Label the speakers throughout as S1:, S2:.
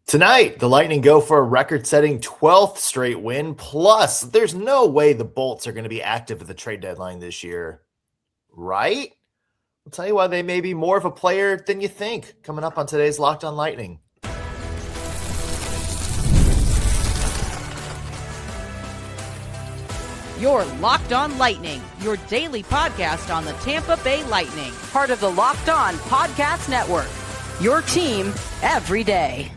S1: Tonight, the Lightning go for a record-setting 12th straight win. Plus, there's no way the Bolts are going to be active at the trade deadline this year. Right? I'll tell you why they may be more of a player than you think. Coming up on today's Locked on Lightning.
S2: You're Locked on Lightning, your daily podcast on the Tampa Bay Lightning. Part of the Locked on Podcast Network. Your team every day.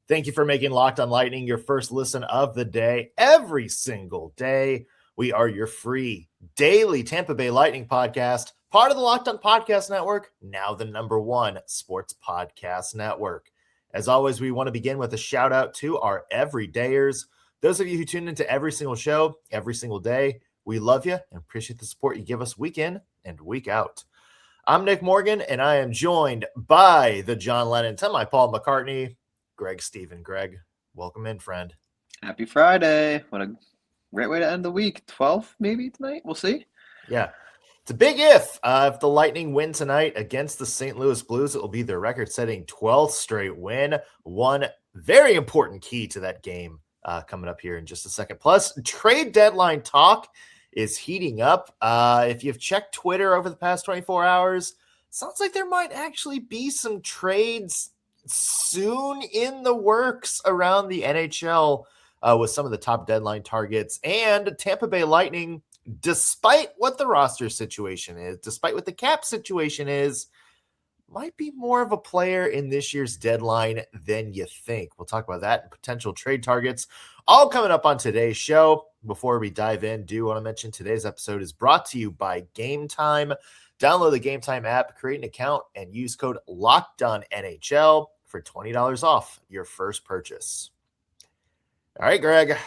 S1: Thank you for making Locked on Lightning your first listen of the day. Every single day, we are your free daily Tampa Bay Lightning podcast, part of the Locked on Podcast Network, now the #1 sports podcast network. As always, we want to begin with a shout out to our everydayers. Those of you who tune into every single show, every single day, we love you and appreciate the support you give us week in and week out. I'm Nick Morgan, and I am joined by the John Lennon to my Paul McCartney, Greg Stephen. Greg, welcome in, friend.
S3: Happy Friday. What a great way to end the week. 12 maybe tonight. We'll see.
S1: Yeah. It's a big if. If the Lightning win tonight against the St. Louis Blues, it will be their record-setting 12th straight win. One very important key to that game coming up here in just a second. Plus, trade deadline talk is heating up. If you've checked Twitter over the past 24 hours, sounds like there might actually be some trades soon in the works around the NHL with some of the top deadline targets. And Tampa Bay Lightning, despite what the roster situation is, despite what the cap situation is, might be more of a player in this year's deadline than you think. We'll talk about that and potential trade targets all coming up on today's show. Before we dive in, do want to mention today's episode is brought to you by Game Time. Download the Game Time app, create an account, and use code LOCKEDONNHL for $20 off your first purchase. All right, Greg,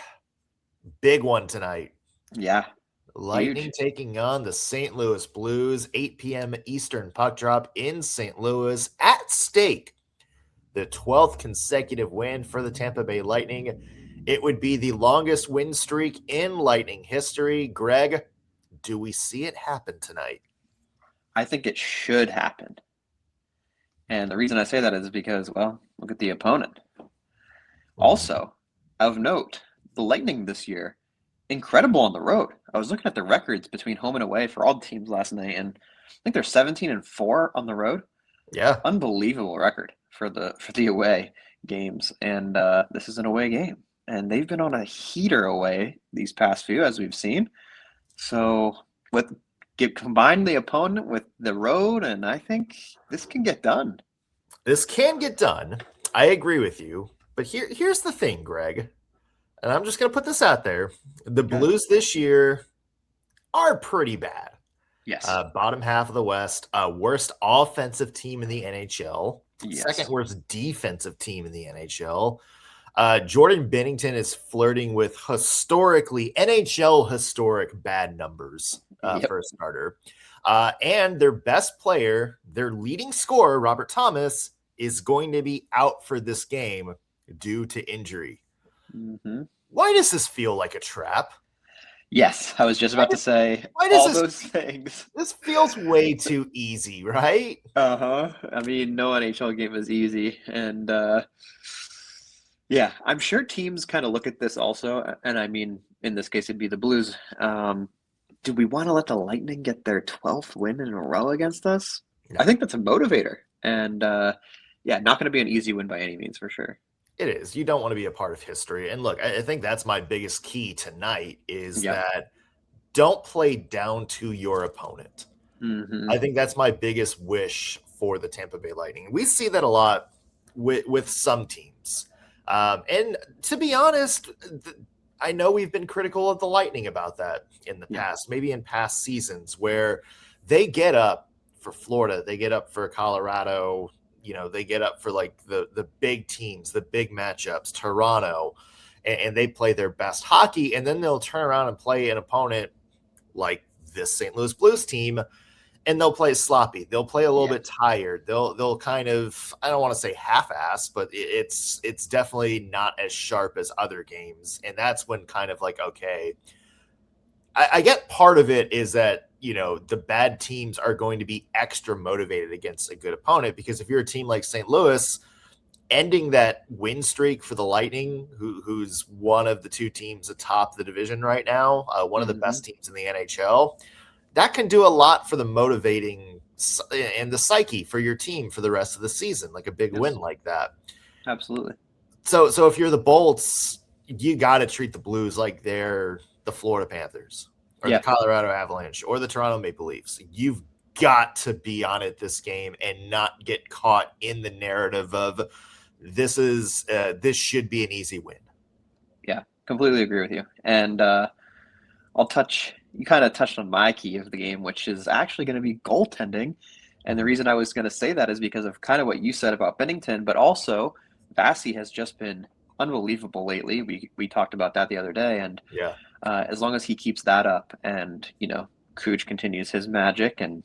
S1: big one tonight.
S3: Yeah.
S1: Lightning
S3: Huge.
S1: taking on the St. Louis Blues, 8 p.m. Eastern puck drop in St. Louis. At stake, the 12th consecutive win for the Tampa Bay Lightning. It would be the longest win streak in Lightning history. Greg, do we see it happen tonight?
S3: I think it should happen. And the reason I say that is because, well, look at the opponent. Also, of note, the Lightning this year, incredible on the road. I was looking at the records between home and away for all the teams last night, and I think they're 17-4 on the road.
S1: Yeah.
S3: Unbelievable record for the away games. And this is an away game. And they've been on a heater away these past few, as we've seen. So combine the opponent with the road, and I think this can get done.
S1: This can get done. I agree with you. But here's the thing, Greg. And I'm just going to put this out there. The Blues this year are pretty bad.
S3: Yes.
S1: Bottom half of the West. Worst offensive team in the NHL.
S3: Yes.
S1: Second worst defensive team in the NHL. Jordan Binnington is flirting with NHL historic bad numbers for a starter. And their best player, their leading scorer, Robert Thomas, is going to be out for this game due to injury.
S3: Mm-hmm.
S1: Why does this feel like a trap?
S3: Yes, I was just about to say those things.
S1: This feels way too easy, right?
S3: Uh-huh. I mean, no NHL game is easy. And yeah, I'm sure teams kind of look at this also. And I mean, in this case, it'd be the Blues. Do we want to let the Lightning get their 12th win in a row against us? No. I think that's a motivator. And yeah, not going to be an easy win by any means for sure.
S1: It is. You don't want to be a part of history. And look, I think that's my biggest key tonight is that don't play down to your opponent.
S3: Mm-hmm.
S1: I think that's my biggest wish for the Tampa Bay Lightning. We see that a lot with some teams. And to be honest, I know we've been critical of the Lightning about that in the past, maybe in past seasons where they get up for Florida, they get up for Colorado, they get up for like the big teams, the big matchups, Toronto, and they play their best hockey. And then they'll turn around and play an opponent like this St. Louis Blues team, and they'll play sloppy. They'll play a little bit tired. They'll kind of, I don't want to say half-ass, but it's definitely not as sharp as other games. And that's when kind of like, okay, I get part of it is that, the bad teams are going to be extra motivated against a good opponent, because if you're a team like St. Louis ending that win streak for the Lightning, who's one of the two teams atop the division right now, one of the best teams in the NHL, that can do a lot for the motivating and the psyche for your team for the rest of the season, like a big win like that.
S3: Absolutely.
S1: So if you're the Bolts, you got to treat the Blues like they're the Florida Panthers or the Colorado Avalanche or the Toronto Maple Leafs. You've got to be on it this game and not get caught in the narrative of this should be an easy win. Yeah,
S3: completely agree with you. And you kind of touched on my key of the game, which is actually going to be goaltending. And the reason I was going to say that is because of kind of what you said about Binnington, but also Bassey has just been unbelievable lately. We talked about that the other day. And as long as he keeps that up and, Cooch continues his magic and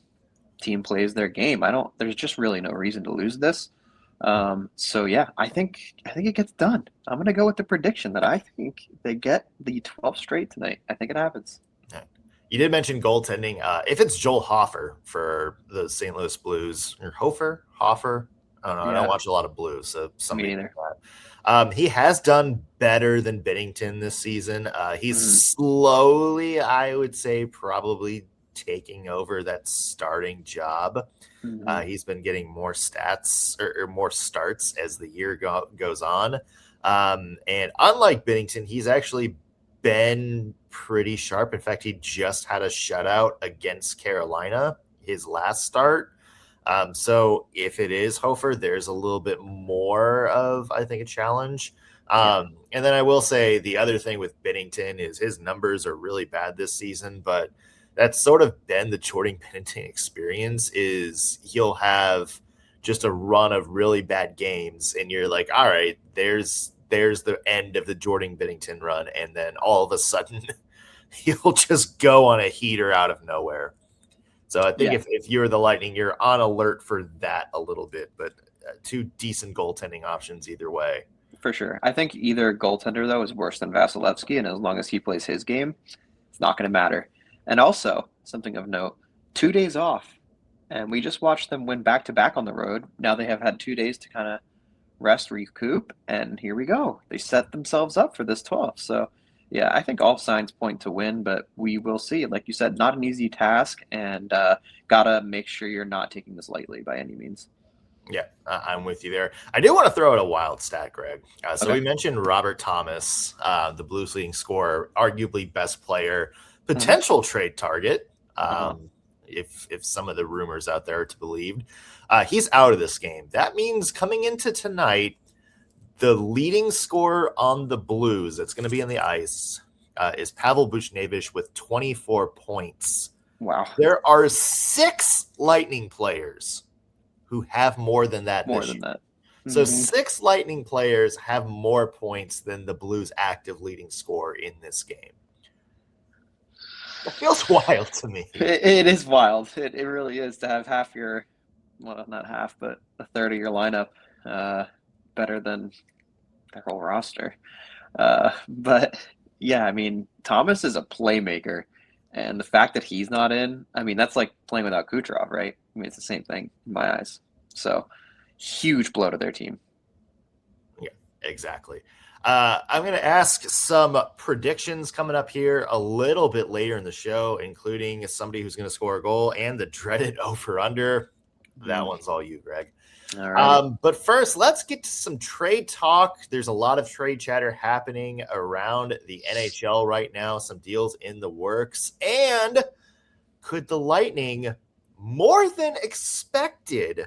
S3: team plays their game, there's just really no reason to lose this. So yeah, I think it gets done. I'm going to go with the prediction that I think they get the 12th straight tonight. I think it happens.
S1: You did mention goaltending. If it's Joel Hofer for the St. Louis Blues, or Hoffer, I don't know. I don't watch a lot of Blues, so somebody like that. He has done better than Binnington this season. He's slowly, I would say, probably taking over that starting job. He's been getting more stats or more starts as the year goes on. And unlike Binnington, he's actually been pretty sharp. In fact, he just had a shutout against Carolina his last start. So if it is Hofer, there's a little bit more of, I think, a challenge. And then I will say the other thing with Binnington is his numbers are really bad this season, but that's sort of been the Jordan Binnington experience. Is he'll have just a run of really bad games, and you're like, all right, there's the end of the Jordan Binnington run, and then all of a sudden he'll just go on a heater out of nowhere. So I think if you're the Lightning, you're on alert for that a little bit, but two decent goaltending options either way.
S3: For sure. I think either goaltender, though, is worse than Vasilevsky, and as long as he plays his game, it's not going to matter. And also, something of note, 2 days off, and we just watched them win back-to-back on the road. Now they have had 2 days to kind of rest, recoup, and here we go. They set themselves up for this 12th. So, yeah, I think all signs point to win, but we will see. Like you said, not an easy task, and got to make sure you're not taking this lightly by any means.
S1: Yeah, I'm with you there. I do want to throw out a wild stat, Greg. We mentioned Robert Thomas, the Blues leading scorer, arguably best player, potential trade target, if some of the rumors out there are to believe. He's out of this game. That means coming into tonight, the leading scorer on the Blues that's going to be on the ice is Pavel Buchnevich with 24 points.
S3: Wow.
S1: There are 6 Lightning players who have more than that. So 6 Lightning players have more points than the Blues' active leading scorer in this game. It feels wild to me.
S3: It is wild. It really is to have half your, well, not half, but a third of your lineup better than their whole roster. But yeah, I mean, Thomas is a playmaker, and the fact that he's not in, I mean, that's like playing without Kucherov, right? I mean, it's the same thing in my eyes. So huge blow to their team.
S1: Yeah, exactly. I'm going to ask some predictions coming up here a little bit later in the show, including somebody who's going to score a goal and the dreaded over-under. That one's all you, Greg.
S3: All right.
S1: But first, let's get to some trade talk. There's a lot of trade chatter happening around the NHL right now, some deals in the works. And could the Lightning, more than expected,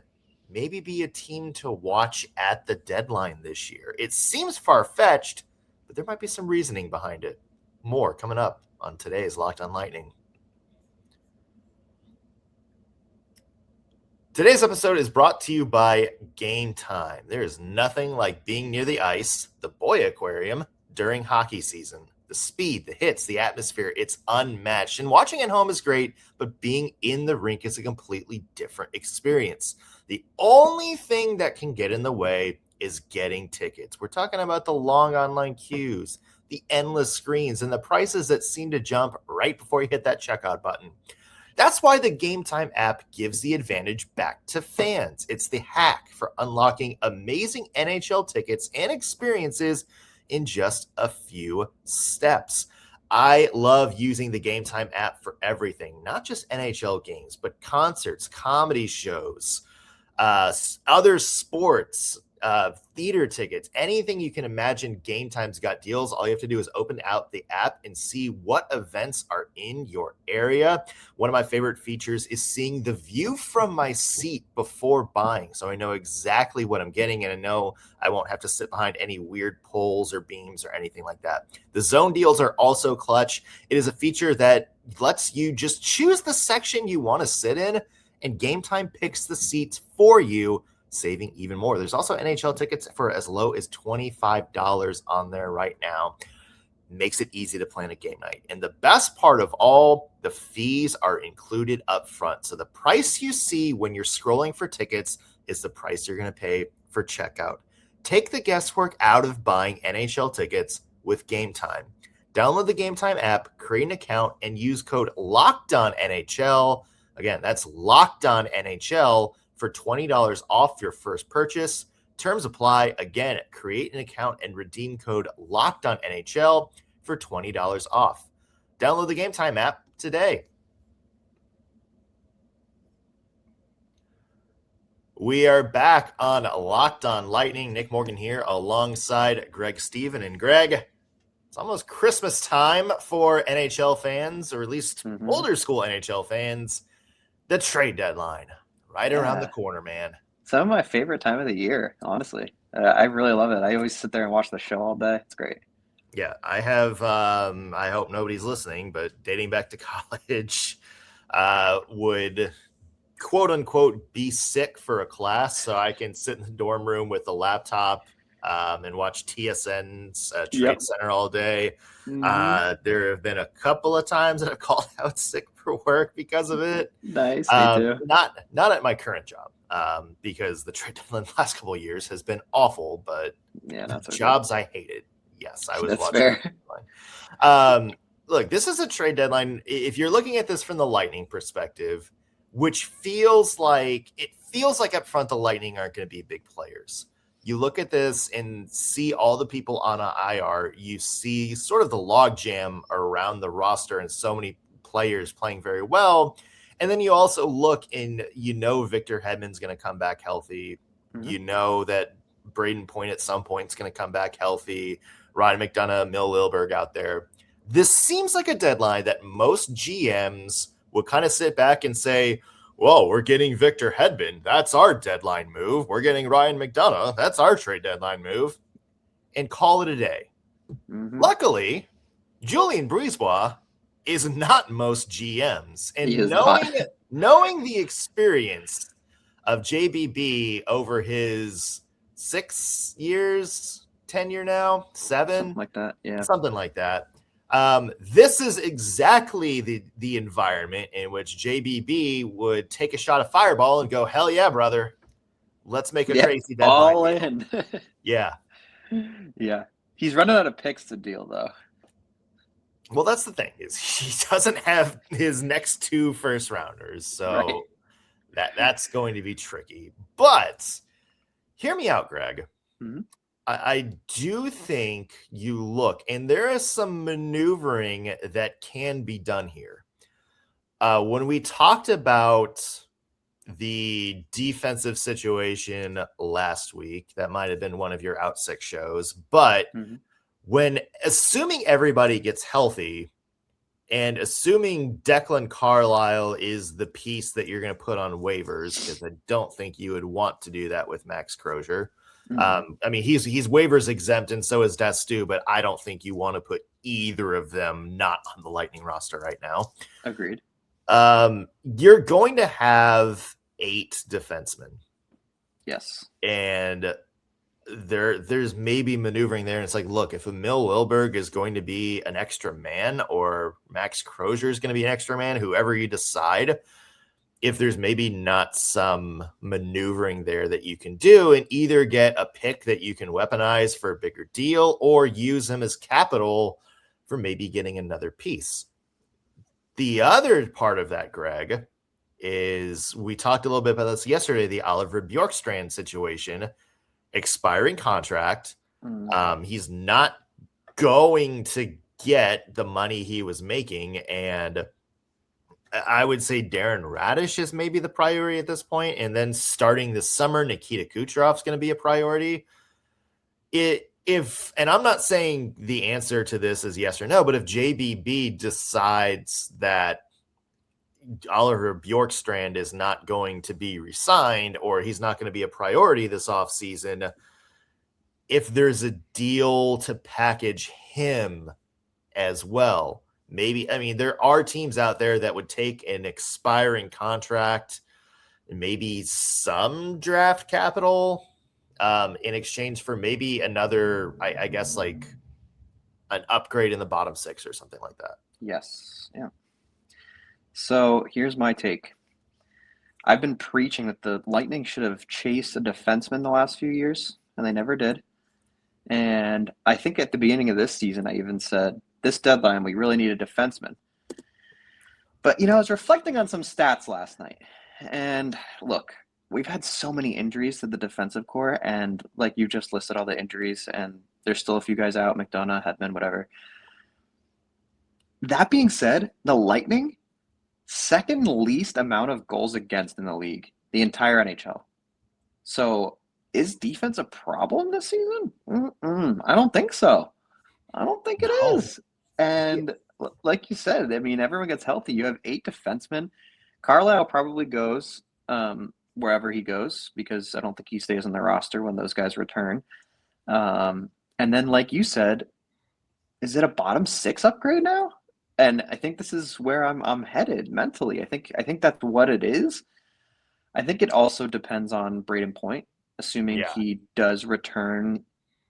S1: maybe be a team to watch at the deadline this year? It seems far-fetched, but there might be some reasoning behind it. More coming up on today's Locked on Lightning. Today's episode is brought to you by Game Time. There is nothing like being near the ice, the boy aquarium, during hockey season. The speed, the hits, the atmosphere, it's unmatched. And watching at home is great, but being in the rink is a completely different experience. The only thing that can get in the way is getting tickets. We're talking about the long online queues, the endless screens, and the prices that seem to jump right before you hit that checkout button. That's why the Game Time app gives the advantage back to fans. It's the hack for unlocking amazing NHL tickets and experiences in just a few steps. I love using the Game Time app for everything, not just NHL games, but concerts, comedy shows, other sports, theater tickets, anything you can imagine. Game Time's got deals. All you have to do is open out the app and see what events are in your area. One of my favorite features is seeing the view from my seat before buying, so I know exactly what I'm getting, and I know I won't have to sit behind any weird poles or beams or anything like that. The zone deals are also clutch. It is a feature that lets you just choose the section you want to sit in, and Game Time picks the seats for you, saving even more. There's also NHL tickets for as low as $25 on there right now. Makes it easy to plan a game night. And the best part of all, the fees are included up front. So the price you see when you're scrolling for tickets is the price you're going to pay for checkout. Take the guesswork out of buying NHL tickets with Game Time. Download the Game Time app, create an account, and use code LOCKEDONNHL. Again, that's LOCKEDONNHL for $20 off your first purchase. Terms apply. Again, create an account and redeem code LOCKEDONNHL for $20 off. Download the Game Time app today. We are back on Locked On Lightning. Nick Morgan here alongside Greg Stephen. And Greg, it's almost Christmas time for NHL fans, or at least older school NHL fans. The trade deadline right around the corner, man.
S3: Some of my favorite time of the year, honestly. I really love it. I always sit there and watch the show all day. It's great.
S1: Yeah, I have, I hope nobody's listening, but dating back to college, would quote unquote be sick for a class so I can sit in the dorm room with a laptop and watch TSN's Trade Center all day. There have been a couple of times that I've called out sick for work because of it.
S3: Nice, me too.
S1: Not at my current job, because the trade deadline the last couple of years has been awful, but
S3: not so
S1: jobs
S3: good.
S1: I hated. Yes, I was
S3: That's
S1: watching.
S3: Fair.
S1: Look, this is a trade deadline. If you're looking at this from the Lightning perspective, which feels like up front the Lightning aren't going to be big players. You look at this and see all the people on an IR. You see sort of the logjam around the roster and so many players playing very well. And then you also look and Victor Hedman's going to come back healthy. You know that Braden Point at some point is going to come back healthy. Ryan McDonough, Mil Lilberg out there. This seems like a deadline that most GMs would kind of sit back and say, well, we're getting Victor Hedman. That's our deadline move. We're getting Ryan McDonough. That's our trade deadline move. And call it a day. Luckily, Julien BriseBois is not most GMs. And knowing the experience of JBB over his 6 years, tenure now, 7?
S3: Something like that, yeah.
S1: Something like that. This is exactly the environment in which JBB would take a shot of Fireball and go, hell yeah, brother. Let's make a crazy deadline.
S3: All in.
S1: Yeah.
S3: Yeah. He's running out of picks to deal, though.
S1: Well, that's the thing, is he doesn't have his next 2 first rounders. So that's going to be tricky. But hear me out, Greg. I do think you look, and there is some maneuvering that can be done here. When we talked about the defensive situation last week, that might have been one of your out sick shows, but when assuming everybody gets healthy and assuming Declan Carlisle is the piece that you're going to put on waivers, because I don't think you would want to do that with Max Crozier. I mean, he's waivers exempt, and so is Dastu, but I don't think you want to put either of them not on the Lightning roster right now.
S3: Agreed.
S1: You're going to have 8 defensemen.
S3: Yes.
S1: And there's maybe maneuvering there. And it's like, look, if Emil Lilberg is going to be an extra man, or Max Crozier is going to be an extra man, whoever you decide, if there's maybe not some maneuvering there that you can do and either get a pick that you can weaponize for a bigger deal or use him as capital for maybe getting another piece. The other part of that, Greg, is we talked a little bit about this yesterday, the Oliver Bjorkstrand situation, expiring contract. He's not going to get the money he was making, and I would say Darren Radish is maybe the priority at this point, and then starting this summer, Nikita Kucherov's going to be a priority. And I'm not saying the answer to this is yes or no, but if JBB decides that Oliver Bjorkstrand is not going to be re-signed or he's not going to be a priority this offseason, if there's a deal to package him as well, maybe, I mean, there are teams out there that would take an expiring contract and maybe some draft capital in exchange for maybe another, I guess, like an upgrade in the bottom six or something like that.
S3: Yes. Yeah. So here's my take. I've been preaching that the Lightning should have chased a defenseman the last few years, and they never did. And I think at the beginning of this season, I even said, this deadline, we really need a defenseman. But, I was reflecting on some stats last night. And look, we've had so many injuries to the defensive core. And like you just listed all the injuries, and there's still a few guys out, McDonough, Hedman, whatever. That being said, the Lightning, second least amount of goals against in the league, the entire NHL. So is defense a problem this season? I don't think so. I don't think it is. And like you said, I mean, everyone gets healthy. You have 8 defensemen. Carlisle probably goes wherever he goes because I don't think he stays on the roster when those guys return. And then, like you said, is it a bottom 6 upgrade now? And I think this is where I'm headed mentally. I think that's what it is. I think it also depends on Braden Point, assuming he does return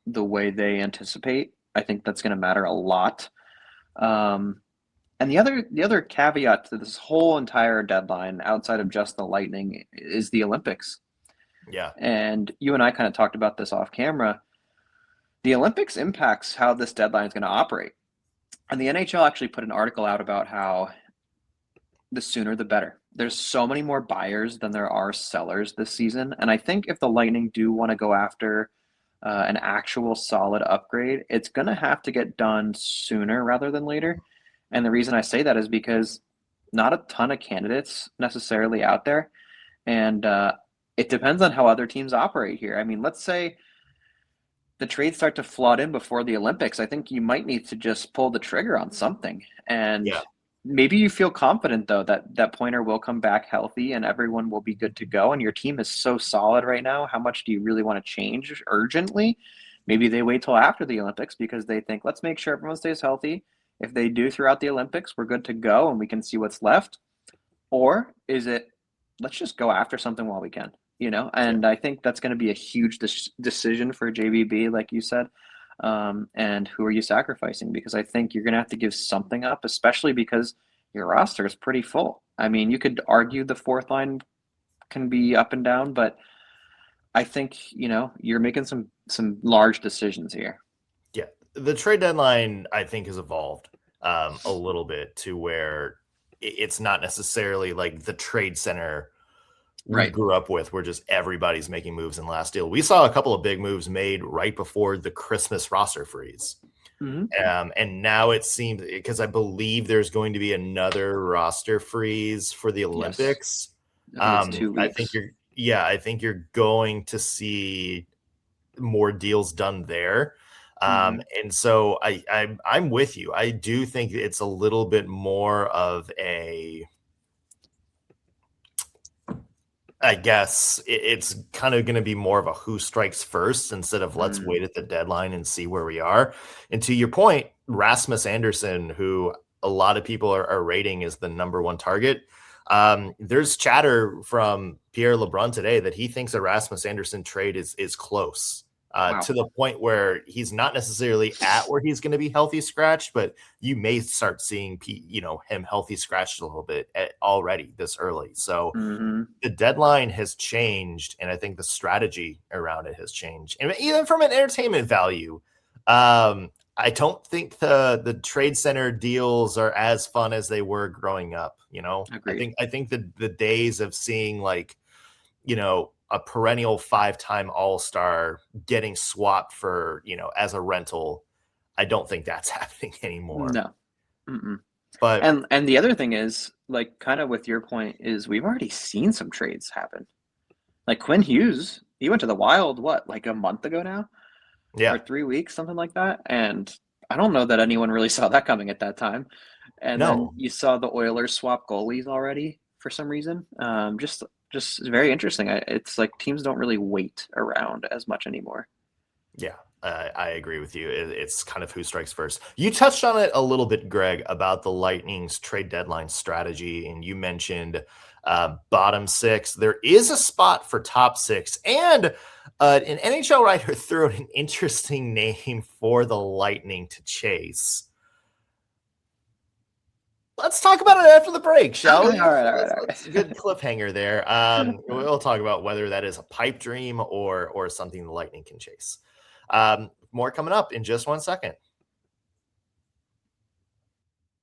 S3: the way they anticipate. I think that's going to matter a lot. And the other caveat to this whole entire deadline, outside of just the Lightning, is the Olympics.
S1: Yeah.
S3: And you and I kind of talked about this off camera. The Olympics impacts how this deadline is going to operate. And the NHL actually put an article out about how the sooner the better. There's so many more buyers than there are sellers this season. And I think if the Lightning do want to go after an actual solid upgrade, it's going to have to get done sooner rather than later. And the reason I say that is because not a ton of candidates necessarily out there. And it depends on how other teams operate here. I mean, let's say the trades start to flood in before the Olympics. I think you might need to just pull the trigger on something. And maybe you feel confident, though, that Pointer will come back healthy and everyone will be good to go. And your team is so solid right now. How much do you really want to change urgently? Maybe they wait till after the Olympics because they think, let's make sure everyone stays healthy. If they do throughout the Olympics, we're good to go and we can see what's left. Or is it, let's just go after something while we can, And I think that's going to be a huge decision for JBB, like you said. And who are you sacrificing? Because I think you're going to have to give something up, especially because your roster is pretty full. I mean, you could argue the fourth line can be up and down, but I think, you're making some large decisions here.
S1: Yeah. The trade deadline, I think, has evolved a little bit to where it's not necessarily like the trade center we grew up with, where just everybody's making moves in the last deal. We saw a couple of big moves made right before the Christmas roster freeze. And now it seems, because I believe there's going to be another roster freeze for the Olympics.
S3: Yes. 2 weeks.
S1: I think you're going to see more deals done there. And so I'm with you. I do think it's a little bit more of a, I guess it's kind of going to be more of a who strikes first instead of let's wait at the deadline and see where we are. And to your point, Rasmus Anderson, who a lot of people are rating as the number 1 target. There's chatter from Pierre LeBrun today that he thinks a Rasmus Anderson trade is close. To the point where he's not necessarily at where he's going to be healthy scratched, but you may start seeing him healthy scratched a little bit already this early. So the deadline has changed, and I think the strategy around it has changed. And even from an entertainment value, I don't think the trade center deals are as fun as they were growing up.
S3: Agreed.
S1: I think the days of seeing like, a perennial 5-time All-Star getting swapped for, as a rental, I don't think that's happening anymore.
S3: No. Mm-mm.
S1: But
S3: and the other thing is, like, kind of with your point, is we've already seen some trades happen. Like Quinn Hughes, he went to the Wild, like a month ago now?
S1: yeah,
S3: Or 3 weeks, something like that. And I don't know that anyone really saw that coming at that time. And then
S1: no,
S3: you saw the Oilers swap goalies already for some reason. Just very interesting. It's like teams don't really wait around as much anymore.
S1: yeah. I agree with you. It's kind of who strikes first. You touched on it a little bit, Greg, about the Lightning's trade deadline strategy, and you mentioned bottom six. There is a spot for top six, and an NHL writer threw out an interesting name for the Lightning to chase. Let's talk about it after the break, shall we?
S3: All right.
S1: That's a good cliffhanger there. We'll talk about whether that is a pipe dream or something the Lightning can chase. More coming up in just 1 second.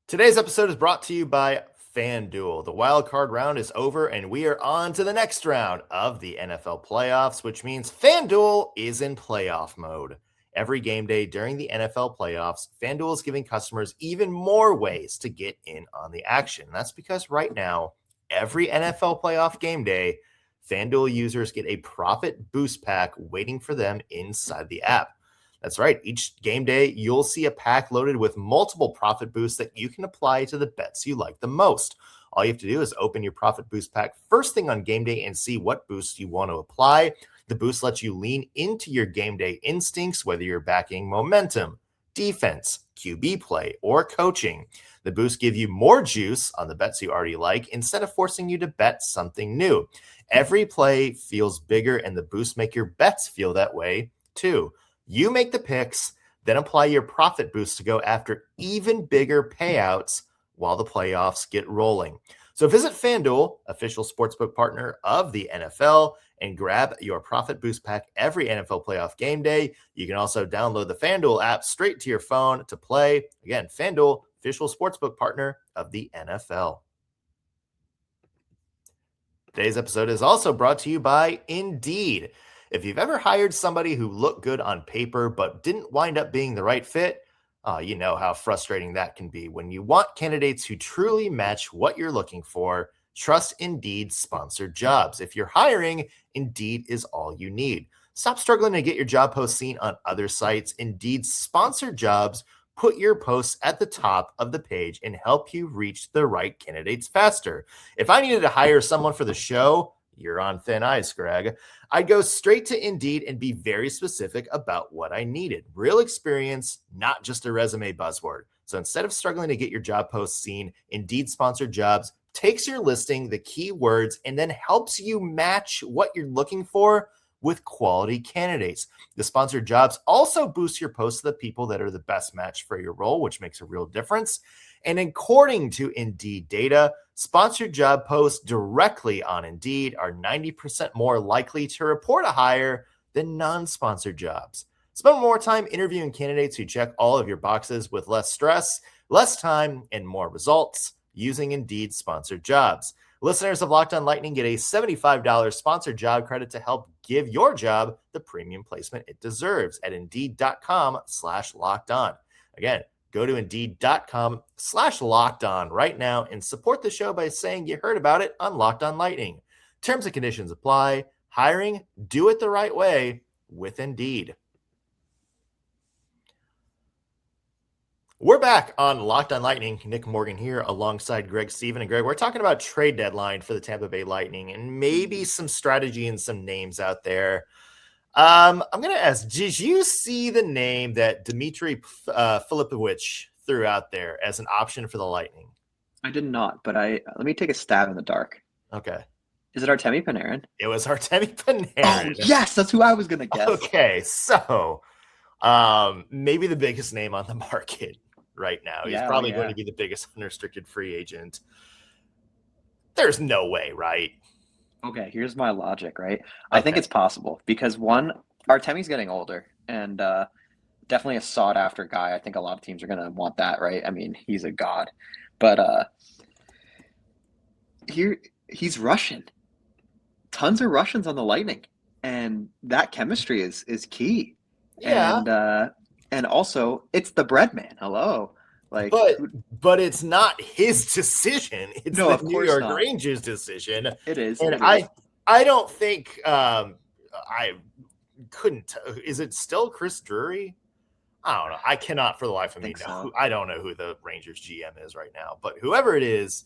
S1: Today's episode is brought to you by FanDuel. The wild card round is over, and we are on to the next round of the NFL playoffs, which means FanDuel is in playoff mode. Every game day during the NFL playoffs, FanDuel is giving customers even more ways to get in on the action. That's because right now, every NFL playoff game day, FanDuel users get a profit boost pack waiting for them inside the app. That's right. Each game day, you'll see a pack loaded with multiple profit boosts that you can apply to the bets you like the most. All you have to do is open your profit boost pack first thing on game day and see what boosts you want to apply. The boost lets you lean into your game day instincts, whether you're backing momentum, defense, QB play, or coaching. The boosts give you more juice on the bets you already like instead of forcing you to bet something new. Every play feels bigger, and the boosts make your bets feel that way too. You make the picks, then apply your profit boost to go after even bigger payouts while the playoffs get rolling. So visit FanDuel, official sportsbook partner of the NFL, and grab your profit boost pack every NFL playoff game day. You can also download the FanDuel app straight to your phone to play. Again, FanDuel, official sportsbook partner of the NFL. Today's episode is also brought to you by Indeed. If you've ever hired somebody who looked good on paper but didn't wind up being the right fit, you know how frustrating that can be. When you want candidates who truly match what you're looking for, trust Indeed sponsored jobs. If you're hiring, Indeed is all you need. Stop struggling to get your job post seen on other sites. Indeed sponsored jobs put your posts at the top of the page and help you reach the right candidates faster. If I needed to hire someone for the show, you're on thin ice, Greg. I'd go straight to Indeed and be very specific about what I needed. Real experience, not just a resume buzzword. So instead of struggling to get your job post seen, Indeed sponsored jobs takes your listing, the keywords, and then helps you match what you're looking for with quality candidates. The sponsored jobs also boost your posts to the people that are the best match for your role, which makes a real difference. And according to Indeed data, sponsored job posts directly on Indeed are 90% more likely to report a hire than non-sponsored jobs. Spend more time interviewing candidates who check all of your boxes with less stress, less time, and more results using Indeed sponsored jobs. Listeners of Locked On Lightning get a $75 sponsored job credit to help give your job the premium placement it deserves at Indeed.com/lockedon. Again, go to Indeed.com/lockedon right now and support the show by saying you heard about it on Locked On Lightning. Terms and conditions apply. Hiring, do it the right way with Indeed. We're back on Locked On Lightning. Nick Morgan here alongside Greg Stephen. And Greg, we're talking about trade deadline for the Tampa Bay Lightning and maybe some strategy and some names out there. I'm going to ask, did you see the name that Dmitry Filipovich threw out there as an option for the Lightning?
S3: I did not, but let me take a stab in the dark.
S1: Okay.
S3: Is it Artemi Panarin?
S1: It was Artemi Panarin.
S3: Oh, yes, that's who I was going to guess.
S1: Okay, so maybe the biggest name on the market right now. He's probably going to be the biggest unrestricted free agent. There's no way, right?
S3: Okay, here's my logic, right? I think it's possible because one, Artemi's getting older, and definitely a sought after guy. I think a lot of teams are going to want that, right? I mean, he's a god. But here he's Russian. Tons of Russians on the Lightning, and that chemistry is key.
S1: Yeah.
S3: And also it's the bread man. Hello. Like,
S1: but it's not his decision. It's
S3: No,
S1: the
S3: of
S1: New
S3: course
S1: York
S3: not.
S1: Rangers' decision.
S3: it is.
S1: And
S3: It is.
S1: I don't think I couldn't. Is it still Chris Drury? I don't know. I cannot for the life of me
S3: Think
S1: know.
S3: so.
S1: I don't know who the Rangers GM is right now, but whoever it is,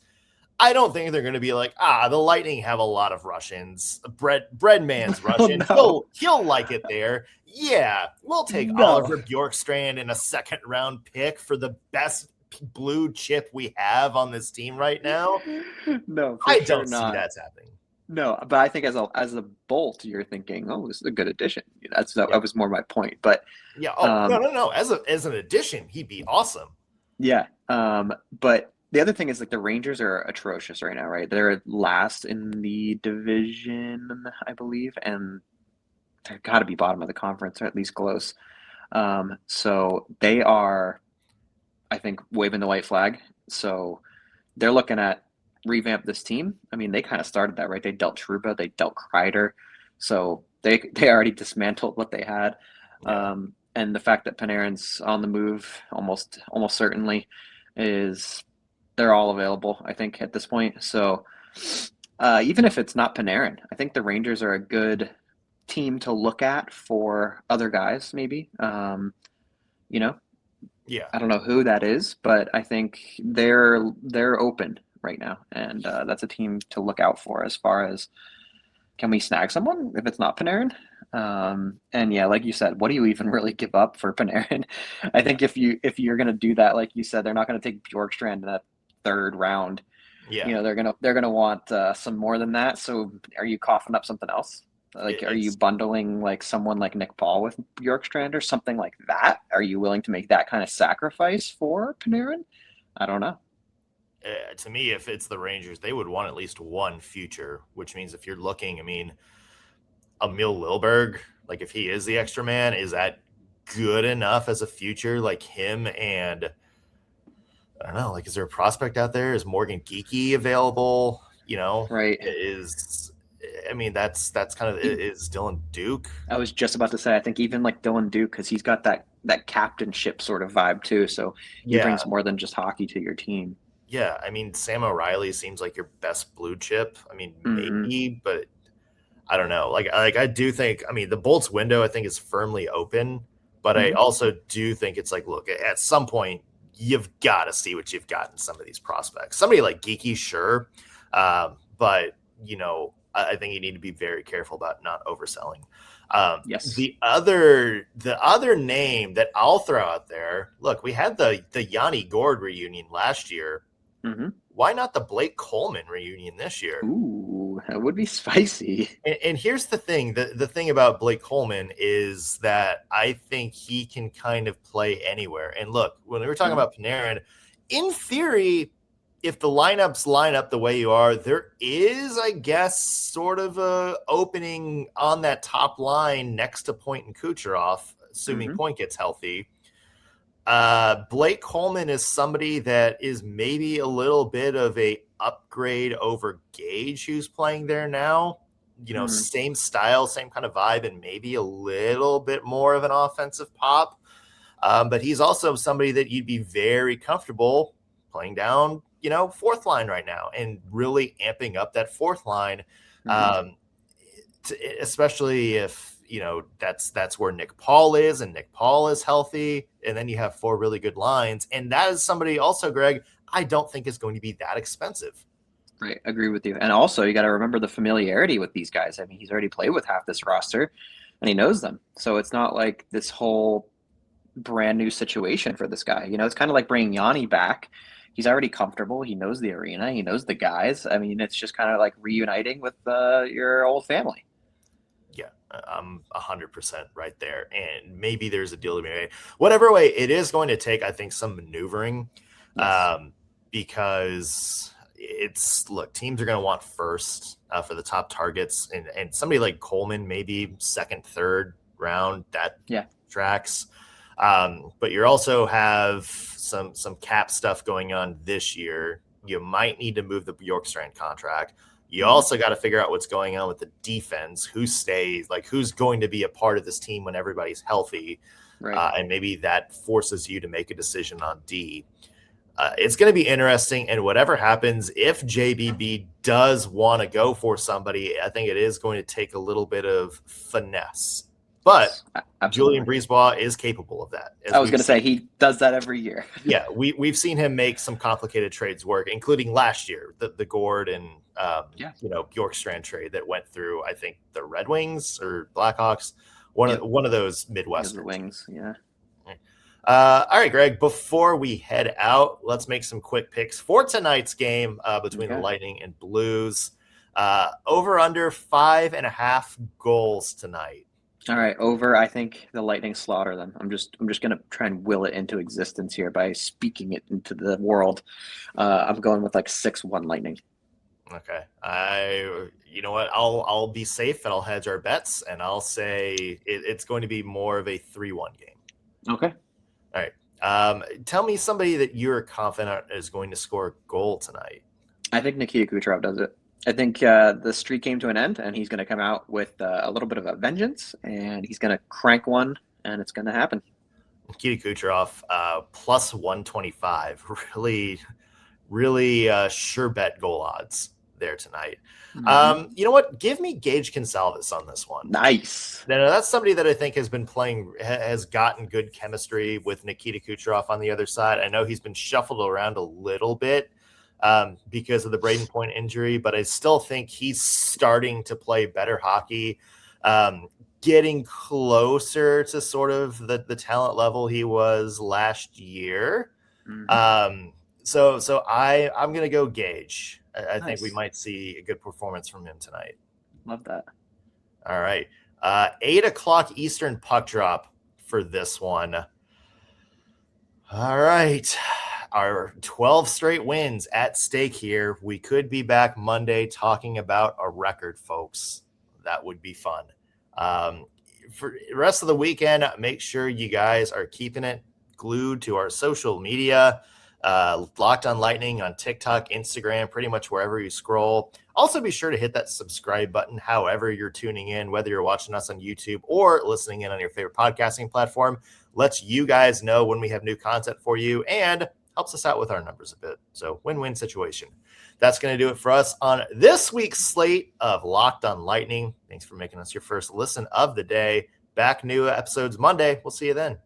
S1: I don't think they're going to be like, the Lightning have a lot of Russians. Bread man's Russian.
S3: No.
S1: He'll like it there. Yeah, we'll take
S3: No.
S1: Oliver Bjorkstrand in a second-round pick for the best blue chip we have on this team right now.
S3: No, for
S1: I
S3: sure
S1: don't see
S3: not.
S1: that's happening.
S3: No, but I think as a Bolt, you're thinking, oh, this is a good addition. That was more my point. But
S1: Yeah. Oh, no. As an addition, he'd be awesome.
S3: yeah. But the other thing is, like, the Rangers are atrocious right now, right? They're last in the division, I believe, and they've got to be bottom of the conference or at least close. So they are, I think, waving the white flag. So they're looking at revamp this team. I mean, they kind of started that, right? They dealt Trouba, they dealt Kreider, so they already dismantled what they had.
S1: Yeah.
S3: And the fact that Panarin's on the move, almost certainly, is they're all available, I think, at this point. So even if it's not Panarin, I think the Rangers are a good team to look at for other guys, maybe.
S1: Yeah.
S3: I don't know who that is, but I think they're open right now, and that's a team to look out for as far as, can we snag someone if it's not Panarin? And yeah, like you said, what do you even really give up for Panarin? I think if you're gonna do that, like you said, they're not gonna take Bjorkstrand in that third round.
S1: Yeah.
S3: They're gonna want some more than that. So are you coughing up something else? Like, are you bundling like someone like Nick Paul with Bjorkstrand or something like that? Are you willing to make that kind of sacrifice for Panarin? I don't know.
S1: To me, if it's the Rangers, they would want at least one future, which means if you're looking, I mean, Emil Lilberg, like if he is the extra man, is that good enough as a future? Like him and I don't know, like is there a prospect out there? Is Morgan Geekie available?
S3: Right.
S1: I mean, that's kind of is Dylan Duke.
S3: I was just about to say, I think even like Dylan Duke, because he's got that captainship sort of vibe too. So he brings more than just hockey to your team.
S1: Yeah, I mean, Sam O'Reilly seems like your best blue chip. I mean, maybe, but I don't know. Like I do think, I mean, the Bolts window I think is firmly open, but I also do think it's like, look, at some point you've got to see what you've got in some of these prospects. Somebody like Geekie, sure, but I think you need to be very careful about not overselling.
S3: Yes.
S1: The other name that I'll throw out there, look, we had the Yanni Gourde reunion last year. Why not the Blake Coleman reunion this year?
S3: Ooh, that would be spicy.
S1: And here's the thing. The thing about Blake Coleman is that I think he can kind of play anywhere. And look, when we were talking about Panarin, in theory, if the lineups line up the way you are, there is, I guess, sort of a opening on that top line next to Point and Kucherov, assuming Point gets healthy. Blake Coleman is somebody that is maybe a little bit of a upgrade over Gage, who's playing there now. Same style, same kind of vibe, and maybe a little bit more of an offensive pop. But he's also somebody that you'd be very comfortable playing down, fourth line right now and really amping up that fourth line, especially if, that's where Nick Paul is and Nick Paul is healthy. And then you have four really good lines. And that is somebody also, Greg, I don't think is going to be that expensive.
S3: Right. Agree with you. And also you got to remember the familiarity with these guys. I mean, he's already played with half this roster and he knows them. So it's not like this whole brand new situation for this guy. It's kind of like bringing Yanni back. He's already comfortable. He knows the arena. He knows the guys. I mean, it's just kind of like reuniting with your old family.
S1: Yeah, I'm 100% right there. And maybe there's a deal to be made. Whatever way, it is going to take, I think, some maneuvering because teams are going to want first for the top targets. And somebody like Coleman, maybe second, third round, that tracks. But you also have some cap stuff going on this year. You might need to move the Bjorkstrand contract. You also got to figure out what's going on with the defense, who stays, like who's going to be a part of this team when everybody's healthy.
S3: Right.
S1: And maybe that forces you to make a decision on D. It's going to be interesting. And whatever happens, if JBB does want to go for somebody, I think it is going to take a little bit of finesse. But Julian Brisebois is capable of that.
S3: I was going to say he does that every year.
S1: Yeah, we've seen him make some complicated trades work, including last year, the Gord and Bjorkstrand trade that went through, I think, the Red Wings or Blackhawks, one of those Midwestern
S3: Wings. Yeah.
S1: All right, Greg, before we head out, let's make some quick picks for tonight's game between the Lightning and Blues. Over under 5.5 goals tonight.
S3: All right, over. I think the Lightning slaughter them. I'm just gonna try and will it into existence here by speaking it into the world. I'm going with like 6-1 Lightning.
S1: Okay, you know what? I'll be safe and I'll hedge our bets, and I'll say it's going to be more of a 3-1 game.
S3: Okay.
S1: All right. Tell me somebody that you're confident is going to score a goal tonight.
S3: I think Nikita Kucherov does it. I think the streak came to an end, and he's going to come out with a little bit of a vengeance, and he's going to crank one, and it's going to happen.
S1: Nikita Kucherov, plus 125. Really sure bet goal odds there tonight. You know what? Give me Gage Gonsalves on this one.
S3: Nice.
S1: No, that's somebody that I think has gotten good chemistry with Nikita Kucherov on the other side. I know he's been shuffled around a little bit because of the Braden Point injury, but I still think he's starting to play better hockey, getting closer to sort of the talent level he was last year. So I'm going to go Gage. I think we might see a good performance from him tonight.
S3: Love that.
S1: All right. 8:00 Eastern puck drop for this one. All right. Our 12 straight wins at stake here. We could be back Monday talking about a record, folks. That would be fun. For the rest of the weekend, make sure you guys are keeping it glued to our social media. Locked on Lightning on TikTok, Instagram, pretty much wherever you scroll. Also be sure to hit that subscribe button however you're tuning in, whether you're watching us on YouTube or listening in on your favorite podcasting platform. Lets you guys know when we have new content for you and helps us out with our numbers a bit. So win-win situation. That's going to do it for us on this week's slate of Locked on Lightning. Thanks for making us your first listen of the day. Back new episodes Monday. We'll see you then.